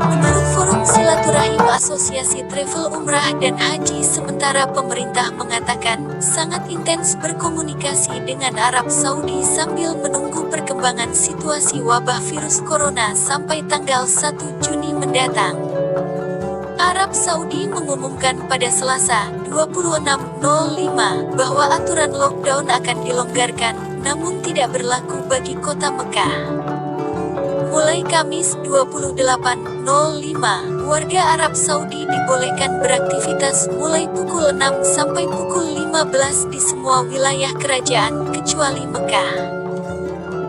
Menurut Forum Silaturahim Asosiasi Travel Umrah dan Haji, sementara pemerintah mengatakan sangat intens berkomunikasi dengan Arab Saudi sambil menunggu perkembangan situasi wabah virus corona sampai tanggal 1 Juni mendatang. Arab Saudi mengumumkan pada Selasa, 26.05, bahwa aturan lockdown akan dilonggarkan, namun tidak berlaku bagi kota Mekah. Mulai Kamis 28.05, warga Arab Saudi dibolehkan beraktivitas mulai pukul 6 sampai pukul 15 di semua wilayah kerajaan, kecuali Mekah.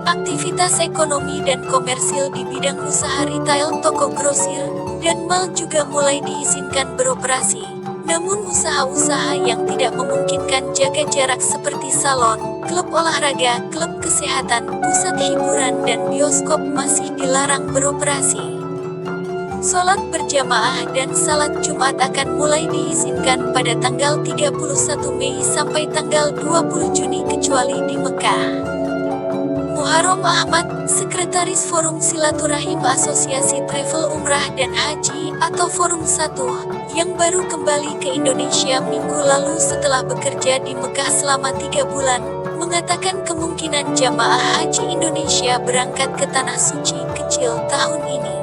Aktivitas ekonomi dan komersil di bidang usaha retail, toko grosir, dan mal juga mulai diizinkan beroperasi. Namun usaha-usaha yang tidak memungkinkan jaga jarak seperti salon, klub olahraga, klub kesehatan, pusat hiburan dan bioskop masih dilarang beroperasi. Sholat berjamaah dan salat Jumat akan mulai diizinkan pada tanggal 31 Mei sampai tanggal 20 Juni kecuali di Mekah. Muharram Ahmad, Sekretaris Forum Silaturahim Asosiasi Travel Umrah dan Haji atau Forum 1, yang baru kembali ke Indonesia minggu lalu setelah bekerja di Mekah selama 3 bulan, mengatakan kemungkinan jamaah haji Indonesia berangkat ke Tanah Suci kecil tahun ini.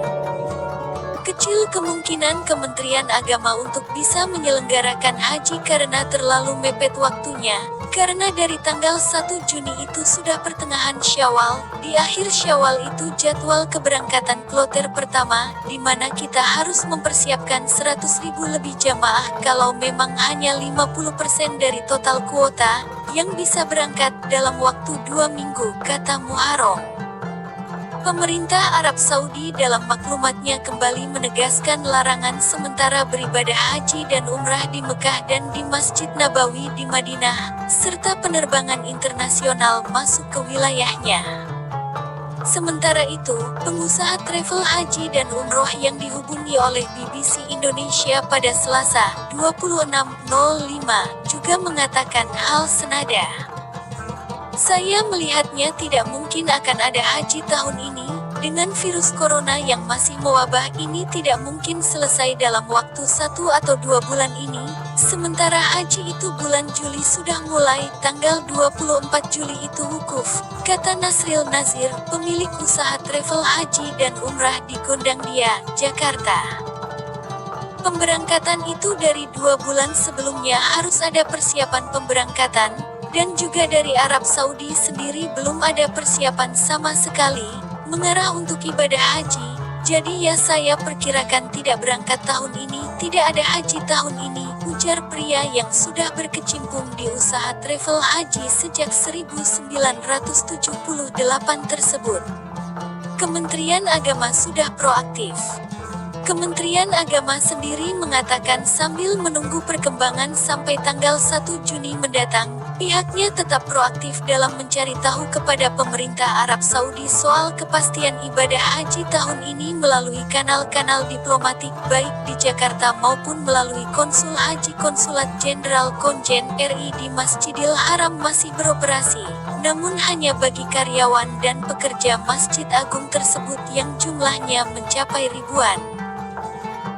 Kecil kemungkinan Kementerian Agama untuk bisa menyelenggarakan haji karena terlalu mepet waktunya. Karena dari tanggal 1 Juni itu sudah pertengahan Syawal, di akhir Syawal itu jadwal keberangkatan kloter pertama, di mana kita harus mempersiapkan 100.000 lebih jamaah kalau memang hanya 50% dari total kuota, yang bisa berangkat dalam waktu 2 minggu, kata Muharram. Pemerintah Arab Saudi dalam maklumatnya kembali menegaskan larangan sementara beribadah haji dan umrah di Mekah dan di Masjid Nabawi di Madinah, serta penerbangan internasional masuk ke wilayahnya. Sementara itu, pengusaha travel haji dan umroh yang dihubungi oleh BBC Indonesia pada Selasa, 26.05, juga mengatakan hal senada. Saya melihatnya tidak mungkin akan ada haji tahun ini, dengan virus corona yang masih mewabah ini tidak mungkin selesai dalam waktu 1 atau 2 bulan ini, sementara haji itu bulan Juli sudah mulai, tanggal 24 Juli itu wukuf, kata Nasril Nazir, pemilik usaha travel haji dan umrah di Gondangdia, Jakarta. Pemberangkatan itu dari 2 bulan sebelumnya harus ada persiapan pemberangkatan, dan juga dari Arab Saudi sendiri belum ada persiapan sama sekali, mengarah untuk ibadah haji, jadi ya saya perkirakan tidak berangkat tahun ini, tidak ada haji tahun ini, ujar pria yang sudah berkecimpung di usaha travel haji sejak 1978 tersebut. Kementerian Agama sudah proaktif. Kementerian Agama sendiri mengatakan sambil menunggu perkembangan sampai tanggal 1 Juni mendatang, pihaknya tetap proaktif dalam mencari tahu kepada pemerintah Arab Saudi soal kepastian ibadah haji tahun ini melalui kanal-kanal diplomatik baik di Jakarta maupun melalui Konsul Haji Konsulat Jenderal Konjen RI di Masjidil Haram masih beroperasi, namun hanya bagi karyawan dan pekerja Masjid Agung tersebut yang jumlahnya mencapai ribuan.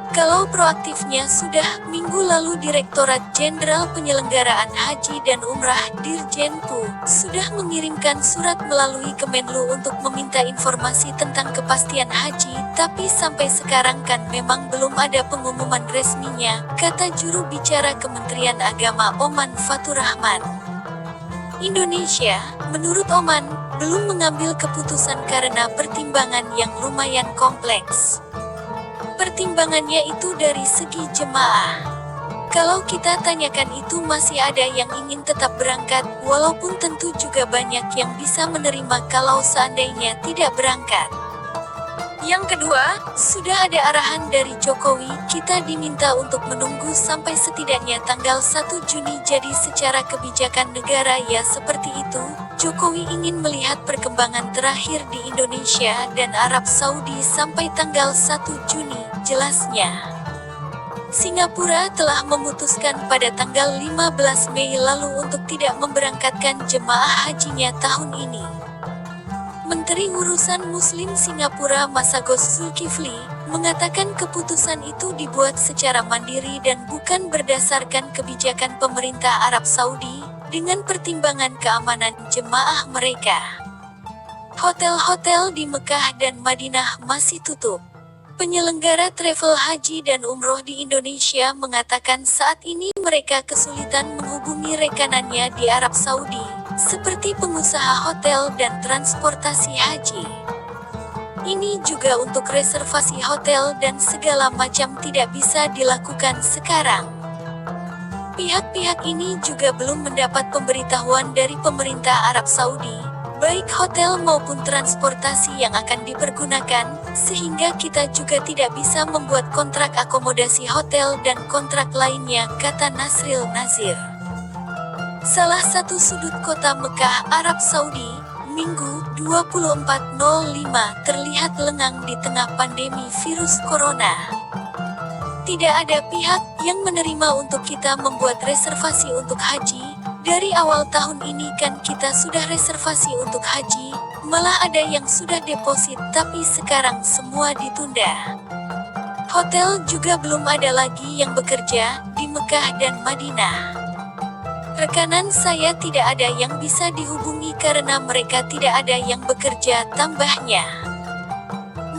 Kalau proaktifnya sudah, minggu lalu Direktorat Jenderal Penyelenggaraan Haji dan Umrah Dirjenpu sudah mengirimkan surat melalui Kemenlu untuk meminta informasi tentang kepastian haji, tapi sampai sekarang kan memang belum ada pengumuman resminya, kata juru bicara Kementerian Agama Oman Fatur Rahman. Indonesia, menurut Oman, belum mengambil keputusan karena pertimbangan yang lumayan kompleks. Pertimbangannya itu dari segi jemaah. Kalau kita tanyakan itu masih ada yang ingin tetap berangkat, walaupun tentu juga banyak yang bisa menerima kalau seandainya tidak berangkat. Yang kedua, sudah ada arahan dari Jokowi, kita diminta untuk menunggu sampai setidaknya tanggal 1 Juni jadi secara kebijakan negara ya seperti itu, Jokowi ingin melihat perkembangan terakhir di Indonesia dan Arab Saudi sampai tanggal 1 Juni, jelasnya. Singapura telah memutuskan pada tanggal 15 Mei lalu untuk tidak memberangkatkan jemaah hajinya tahun ini. Menteri Urusan Muslim Singapura Masagos Zulkifli mengatakan keputusan itu dibuat secara mandiri dan bukan berdasarkan kebijakan pemerintah Arab Saudi dengan pertimbangan keamanan jemaah mereka. Hotel-hotel di Mekah dan Madinah masih tutup. Penyelenggara travel haji dan umroh di Indonesia mengatakan saat ini mereka kesulitan menghubungi rekanannya di Arab Saudi, seperti pengusaha hotel dan transportasi haji. Ini juga untuk reservasi hotel dan segala macam tidak bisa dilakukan sekarang. Pihak-pihak ini juga belum mendapat pemberitahuan dari pemerintah Arab Saudi, baik hotel maupun transportasi yang akan dipergunakan, sehingga kita juga tidak bisa membuat kontrak akomodasi hotel dan kontrak lainnya, kata Nasril Nazir. Salah satu sudut kota Mekah, Arab Saudi, Minggu 24.05 terlihat lengang di tengah pandemi virus corona. Tidak ada pihak yang menerima untuk kita membuat reservasi untuk haji. Dari awal tahun ini kan kita sudah reservasi untuk haji, malah ada yang sudah deposit tapi sekarang semua ditunda. Hotel juga belum ada lagi yang bekerja di Mekah dan Madinah. Rekanan saya tidak ada yang bisa dihubungi karena mereka tidak ada yang bekerja, tambahnya.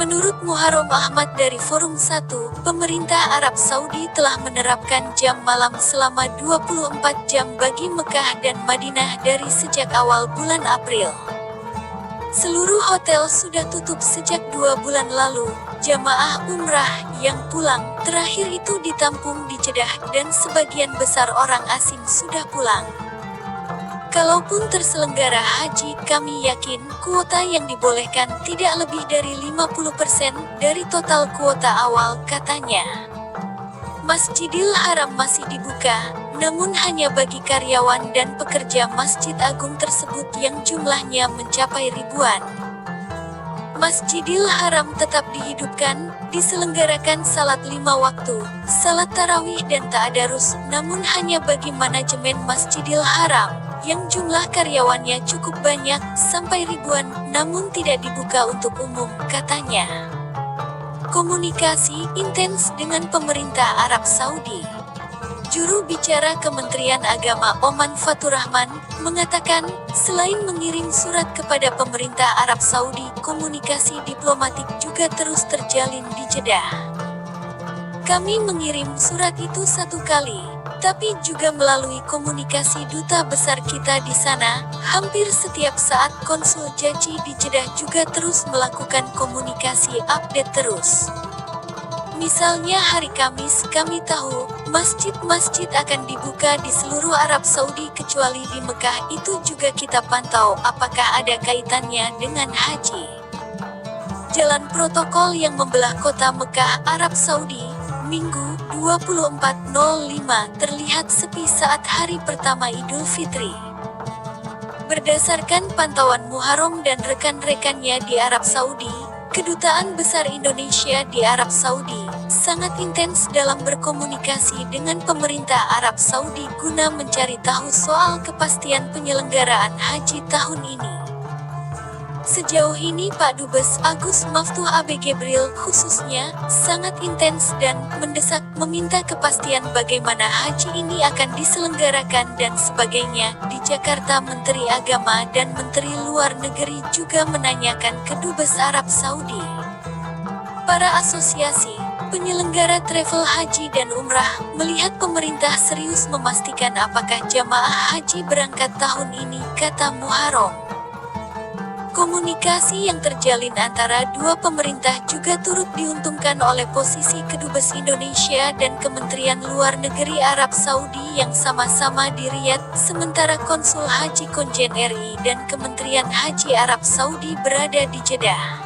Menurut Muharram Ahmad dari Forum 1, pemerintah Arab Saudi telah menerapkan jam malam selama 24 jam bagi Mekah dan Madinah dari sejak awal bulan April. Seluruh hotel sudah tutup sejak 2 bulan lalu. Jamaah umrah yang pulang terakhir itu ditampung di Jeddah dan sebagian besar orang asing sudah pulang. Kalaupun terselenggara haji, kami yakin kuota yang dibolehkan tidak lebih dari 50% dari total kuota awal, katanya. Masjidil Haram masih dibuka, namun hanya bagi karyawan dan pekerja Masjid Agung tersebut yang jumlahnya mencapai ribuan. Masjidil Haram tetap dihidupkan, diselenggarakan salat 5 waktu, salat tarawih dan ta'adarus, namun hanya bagi manajemen Masjidil Haram, yang jumlah karyawannya cukup banyak, sampai ribuan, namun tidak dibuka untuk umum, katanya. Komunikasi intens dengan pemerintah Arab Saudi. Juru bicara Kementerian Agama Oman Faturrahman mengatakan, selain mengirim surat kepada pemerintah Arab Saudi, komunikasi diplomatik juga terus terjalin di Jeddah. Kami mengirim surat itu 1 kali, tapi juga melalui komunikasi duta besar kita di sana. Hampir setiap saat konsul Jaci di Jeddah juga terus melakukan komunikasi update terus. Misalnya hari Kamis kami tahu, masjid-masjid akan dibuka di seluruh Arab Saudi kecuali di Mekah, itu juga kita pantau apakah ada kaitannya dengan haji. Jalan protokol yang membelah kota Mekah, Arab Saudi, Minggu 24.05 terlihat sepi saat hari pertama Idul Fitri. Berdasarkan pantauan Muharram dan rekan-rekannya di Arab Saudi, Kedutaan Besar Indonesia di Arab Saudi sangat intens dalam berkomunikasi dengan pemerintah Arab Saudi guna mencari tahu soal kepastian penyelenggaraan haji tahun ini. Sejauh ini Pak Dubes Agus Maftuh AB Gebril khususnya sangat intens dan mendesak meminta kepastian bagaimana haji ini akan diselenggarakan dan sebagainya. Di Jakarta Menteri Agama dan Menteri Luar Negeri juga menanyakan ke Dubes Arab Saudi. Para asosiasi penyelenggara travel haji dan umrah melihat pemerintah serius memastikan apakah jamaah haji berangkat tahun ini, kata Muharram. Komunikasi yang terjalin antara dua pemerintah juga turut diuntungkan oleh posisi Kedubes Indonesia dan Kementerian Luar Negeri Arab Saudi yang sama-sama di Riyadh, sementara Konsul Haji Konjen RI dan Kementerian Haji Arab Saudi berada di Jeddah.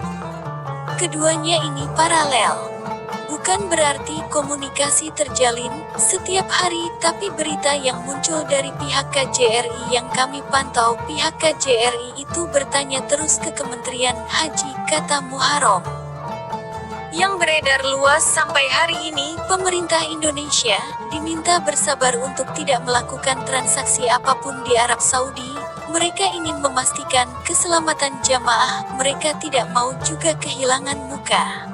Keduanya ini paralel. Bukan berarti komunikasi terjalin setiap hari, tapi berita yang muncul dari pihak KJRI yang kami pantau, pihak KJRI itu bertanya terus ke Kementerian Haji, kata Muharram. yang beredar luas sampai hari ini. Pemerintah Indonesia diminta bersabar untuk tidak melakukan transaksi apapun di Arab Saudi. Mereka ingin memastikan keselamatan jamaah, mereka tidak mau juga kehilangan muka.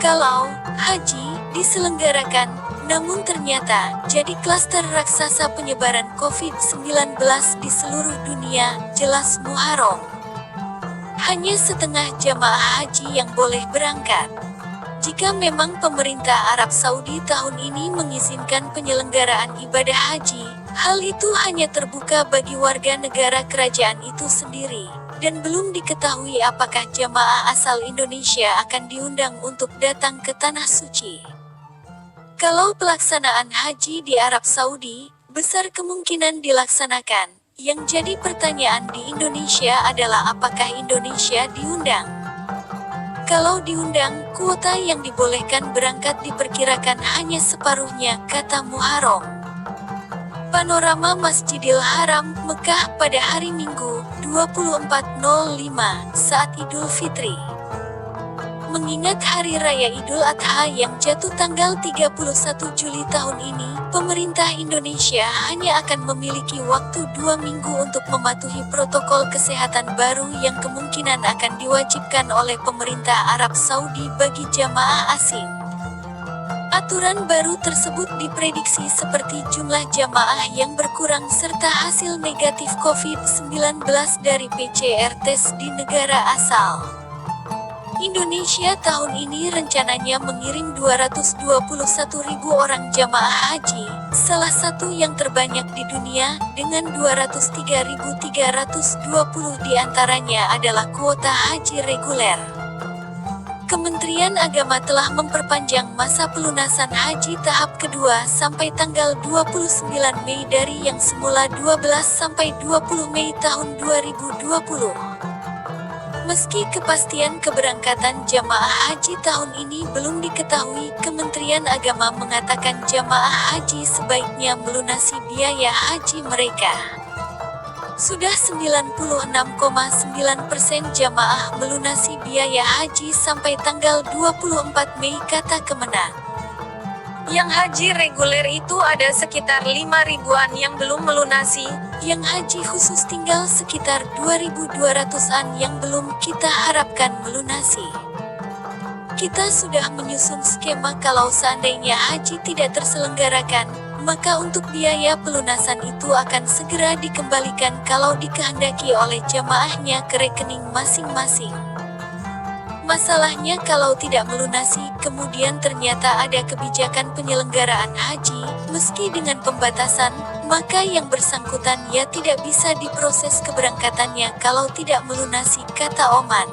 Kalau haji diselenggarakan, namun ternyata jadi klaster raksasa penyebaran COVID-19 di seluruh dunia, jelas muharam. Hanya setengah jamaah haji yang boleh berangkat. Jika memang pemerintah Arab Saudi tahun ini mengizinkan penyelenggaraan ibadah haji, hal itu hanya terbuka bagi warga negara kerajaan itu sendiri, dan belum diketahui apakah jamaah asal Indonesia akan diundang untuk datang ke Tanah Suci. Kalau pelaksanaan haji di Arab Saudi, besar kemungkinan dilaksanakan. Yang jadi pertanyaan di Indonesia adalah apakah Indonesia diundang? Kalau diundang, kuota yang dibolehkan berangkat diperkirakan hanya separuhnya, kata Muharram. Panorama Masjidil Haram, Mekah pada hari Minggu, 24.05, saat Idul Fitri. Mengingat Hari Raya Idul Adha yang jatuh tanggal 31 Juli tahun ini, pemerintah Indonesia hanya akan memiliki waktu 2 minggu untuk mematuhi protokol kesehatan baru yang kemungkinan akan diwajibkan oleh pemerintah Arab Saudi bagi jamaah asing. Aturan baru tersebut diprediksi seperti jumlah jamaah yang berkurang serta hasil negatif COVID-19 dari PCR tes di negara asal. Indonesia tahun ini rencananya mengirim 221.000 orang jamaah haji, salah satu yang terbanyak di dunia, dengan 203.320 diantaranya adalah kuota haji reguler. Kementerian Agama telah memperpanjang masa pelunasan haji tahap kedua sampai tanggal 29 Mei dari yang semula 12 sampai 20 Mei tahun 2020. Meski kepastian keberangkatan jamaah haji tahun ini belum diketahui, Kementerian Agama mengatakan jamaah haji sebaiknya melunasi biaya haji mereka. Sudah 96,9% jamaah melunasi biaya haji sampai tanggal 24 Mei, kata Kemenak. Yang haji reguler itu ada sekitar 5.000-an yang belum melunasi, yang haji khusus tinggal sekitar 2.200-an yang belum, kita harapkan melunasi. Kita sudah menyusun skema kalau seandainya haji tidak terselenggarakan, maka untuk biaya pelunasan itu akan segera dikembalikan kalau dikehendaki oleh jamaahnya ke rekening masing-masing. Masalahnya kalau tidak melunasi, kemudian ternyata ada kebijakan penyelenggaraan haji, meski dengan pembatasan, maka yang bersangkutan ya tidak bisa diproses keberangkatannya kalau tidak melunasi, kata Oman.